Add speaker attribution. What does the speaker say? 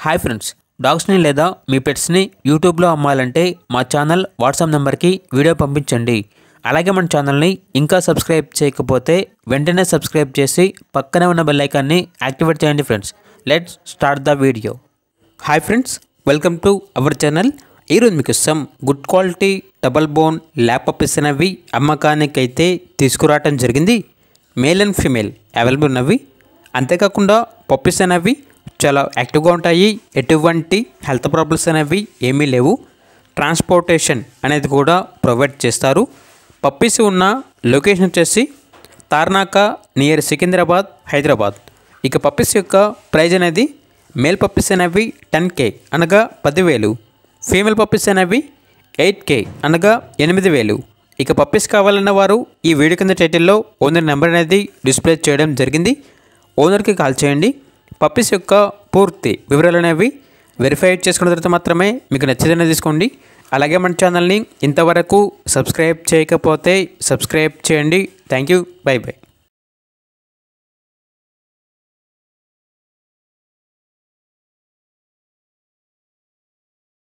Speaker 1: Hi friends, డాగ్స్ని లేదా మీ పెట్స్ని యూట్యూబ్లో అమ్మాలంటే మా ఛానల్ వాట్సాప్ నెంబర్కి వీడియో పంపించండి. అలాగే మన ఛానల్ని ఇంకా సబ్స్క్రైబ్ చేయకపోతే వెంటనే సబ్స్క్రైబ్ చేసి పక్కనే ఉన్న బెల్ ఐకాన్ని యాక్టివేట్ చేయండి friends. Let's start the video. Hi friends, welcome to our channel. ఈరోజు మీకు some good quality double bone lap puppies అనేవి అమ్మకానికి అయితే తీసుకురావటం జరిగింది. మేల్ అండ్ ఫీమేల్ అవైలబుల్ ఉన్నవి. అంతేకాకుండా పప్పీస్ అనేవి చాలా యాక్టివ్గా ఉంటాయి. ఎటువంటి హెల్త్ ప్రాబ్లమ్స్ అనేవి ఏమీ లేవు. ట్రాన్స్పోర్టేషన్ అనేది కూడా ప్రొవైడ్ చేస్తారు. పప్పీస్ ఉన్న లొకేషన్ వచ్చేసి తార్నాక నియర్ సికింద్రాబాద్, హైదరాబాద్. ఇక పప్పీస్ యొక్క ప్రైజ్ అనేది మేల్ పప్పీస్ అనేవి 10K అనగా 10,000, ఫీమేల్ పప్పీస్ అనేవి 8K అనగా 8,000. ఇక పప్పీస్ కావాలన్న వారు ఈ వీడియో కింద టైటిల్లో ఓనర్ నెంబర్ అనేది డిస్ప్లే చేయడం జరిగింది. ఓనర్కి కాల్ చేయండి. పప్పీస్ యొక్క పూర్తి వివరాలు అనేవి వెరిఫై చేసుకున్న తర్వాత మాత్రమే మీకు నచ్చేదనే తీసుకోండి. అలాగే మన ఛానల్ని ఇంతవరకు సబ్స్క్రైబ్ చేయకపోతే సబ్స్క్రైబ్ చేయండి. Thank you. By by.